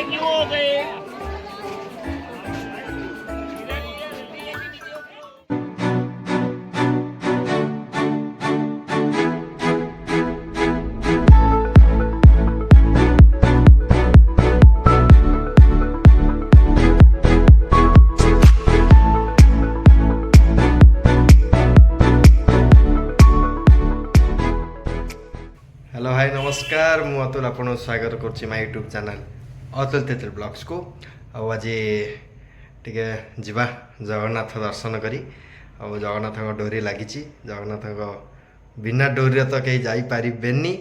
क्यों हो गए? हेलो हाय नमस्कार मु अतुल आपन स्वागत कर my YouTube channel Atul Tetul blogs को आज टिके जीवा जगन्नाथ दर्शन करी और जगन्नाथ डोरी लगी जगन्नाथ बिना डोरी तो कहीं जापरेनि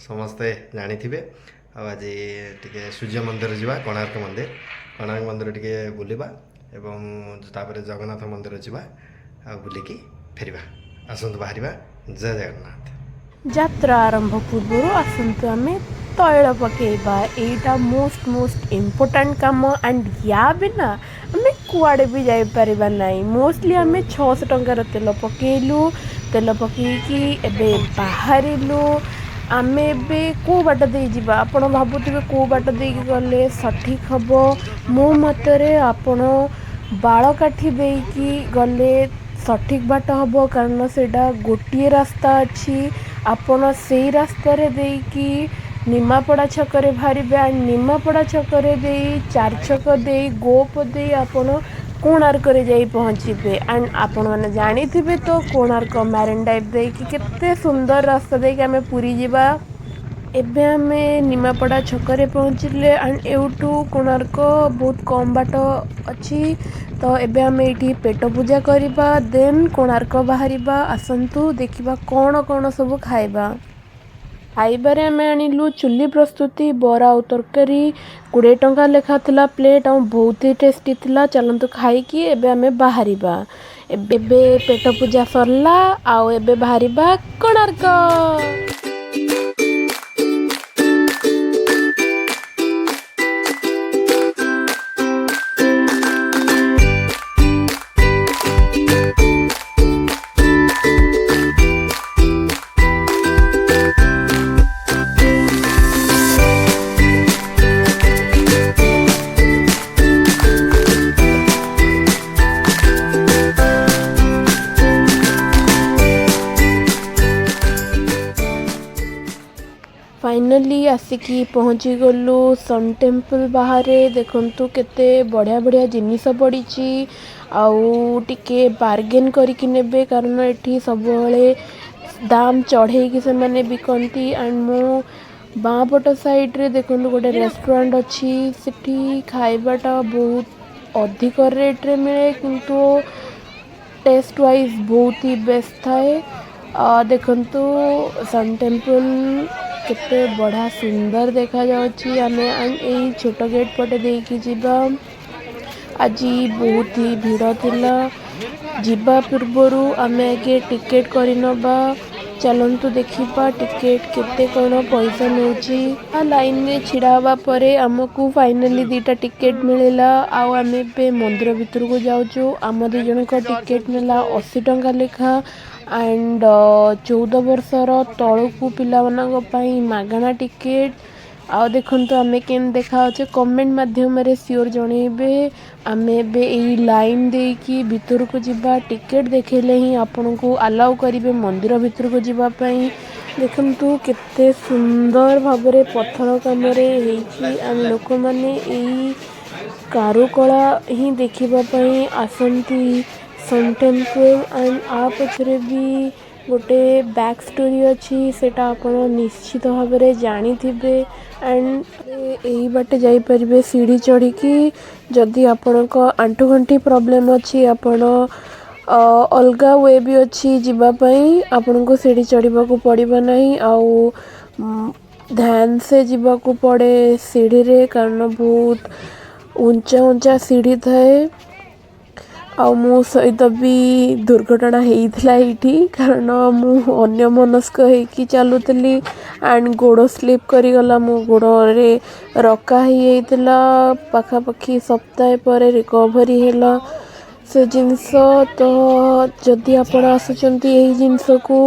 समस्ते जानी आज टिके सूर्य मंदिर जावा कोणार्क मंदिर टिके बुलवा एवं तापर जगन्नाथ मंदिर जावा बुलिकी फेरवा आसतु बाहर जय जगन्नाथ। यात्रा आरंभ पूर्व आसतु आम तैल पकेबा एटा मोस्ट इम्पोर्टाट काम एंड या बिना आम कुआड़े भी जापर ना मोस्टली आम 600 टंकार तेल पकेलु तेल पकईकी एबे बाहरिलु आम ए कौ बाट दे जावा आपण भावुवे कौ बाट दे गले सठिक हम मो मतरे आपण बालकाठी देकी गले सठिक बाट हम कारण सेटा गोटे रास्ता अच्छी आपण से रास्तार देकी निमापड़ा छकरे बाहर निमापड़ा छकरे दे 4 छक दे गोप दे आपण कोणार्क जाई पहुँचे एंड आपण मैंने जानी थे तो कोणार्क मैरिन ड्राइव देकी केते सुंदर रास्ता देकी आम पुरी जावा एबे आमे निमापड़ा छकरे पहुँचले एंड एवटू कोणार्क बहुत कम बाट अच्छी तो एबे आमे एठी पेट पूजा करिबा देन कोणार्क बाहरिबा आसंतु देखिबा कौन कौन सब खाइबा खाइबारे आमे आनिलु चुल्ली प्रस्तुति बरा और तरकारी 20 टंका लेखा थिला प्लेट और बहुत ही टेस्टी थिला चलंतु खाइकी एबे आमे बाहरिबा एबे पेट पूजा सरला आउ एबे बाहरिबा कोणार्क। फाइनली आसिकी पहुँची गलु सन टेम्पल बाहर देखंतु केते बढ़िया बढ़िया जिनिस पड़ी आउ टिके बार्गेन करके नेबे कारण एठी सब दाम चढ़े से माने बिकंती एंड मो बाँपट साइड रे देखंतु गोटे रेस्टोरेंट अच्छी सेठी खाइबाटा बहुत अधिक रेट रे मिले किंतु टेस्ट वाइज बहुत ही बेस्ट थाए देखंतु सन टेम्पल केते बड़ा सुंदर देखा जाउची आमे एई छोट गेट पटे देकी जीवा आज बहुत ही भीड़ थिला जीवा पूर्वरु आमे आगे टिकेट करिनबा चलंतु देखिबा टिकेट केते कोन पैसा मिलची आ लाइन में छिड़ा हवा परे हमकु फाइनली 2टा टिकेट मिलेला आउ आमे पे मंदिर भीतर को जाउछु आम 2 जन का टिकेट नेला 80 टंका लेखा एंड 14 वर्षर तलकू पिला मागणा टिकेट आ देखंतु आमे केन देखा अच्छे कमेंट माध्यम रे श्योर जणेबे आमे बे एई लाइन देकी भीतर को जिबा टिकेट देखेले ही आपन को अलाउ करिवे मंदिर भीतर को जिबा पई देखंतु केते सुंदर भाबरे पत्थर काम रे हेची आम लोक माने एई कारुकला ही देखिबा पई आसंती सन टेम्पल एंड आ पछरे भी गोटे बैक स्टोरी अच्छी सेटा आपण निश्चित भाव में जानी थिबे एंड यही बाटे जाई परिबे सीढ़ी चढ़ी की जदि आपण को आंठुगंठी प्रॉब्लम अच्छी आपण अलगा वे भी अच्छी जीवा पई आपण को सीढ़ी चढ़ा को पड़िबा नहीं आउ ध्यान से जीवा को पड़े सीढ़ी रे कारण बहुत ऊंचा ऊंचा सीढ़ी थाए आ मो सहित भी दुर्घटना होता ये कारण मु अन्य मनस्क होगी चलुली एंड गोड़ स्लीप करीगला मो गोड़े रका ही पाखापाखि सप्ताह पर रिकवरी है से जिनस तो जदि आपण आसुचंती यही जिनस को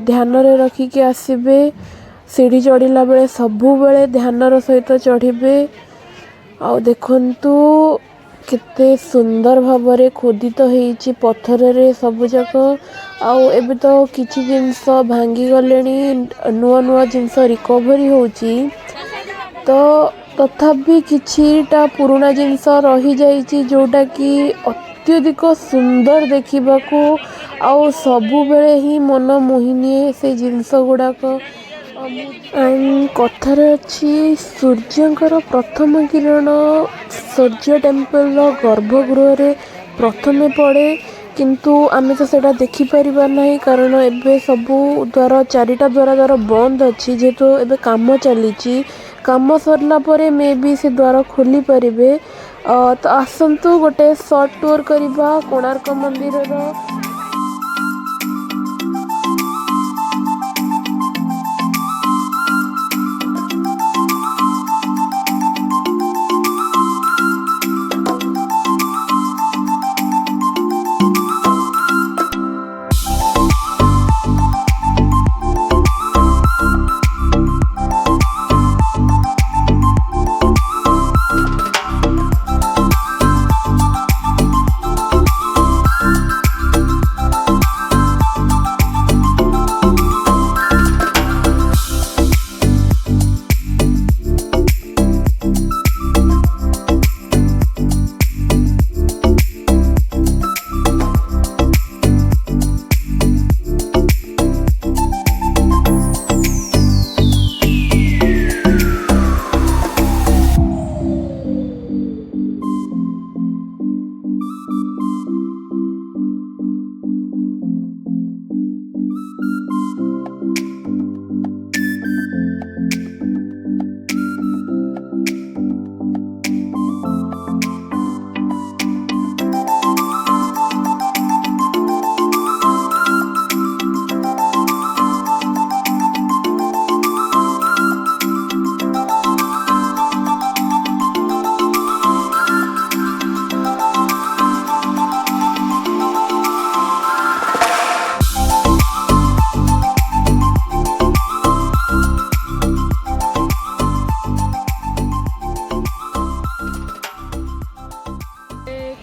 ध्यान रे रखिकी आसबे सीढ़ी चढ़िला बेले सबुबले ध्यानर सहित चढ़े। आ देखंतु केते सुंदर भाବରେ खोदित होईची पत्थर रे सब जाक। आउ एबे तो किछि जिंस भांगी गलेनी, नुआ नुआ जिंस रिकवरी होची, तो तथापि किछिटा पुराना जिंस रही जाइची जोटा कि अत्यधिक सुंदर देखिबाको आउ सबुबले ही मन मोहिनी से जिंस गुड़ाक। एंड कथार अच्छी सूर्यंकर प्रथम किरण सूर्य टेम्पल गर्भगृह रे प्रथमे पड़े, किंतु आमे तो सेटा देखि परिबा नहीं कारण एबे सबू द्वार चारिटा द्वार बंद अच्छी, जेहेतु एबे काम चलीची। काम सरला परे मे बी से द्वार खोली परिबे। तो आसंतु गोटे शॉर्ट टूर करिबा कोणार्क मंदिर रो।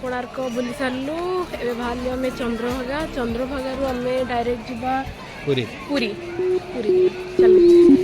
कोणार्क बुली सारू ए बाहर आम चंद्रभागा। चंद्रभागा आम डायरेक्ट जावा पुरी पुरी पुरी चलो।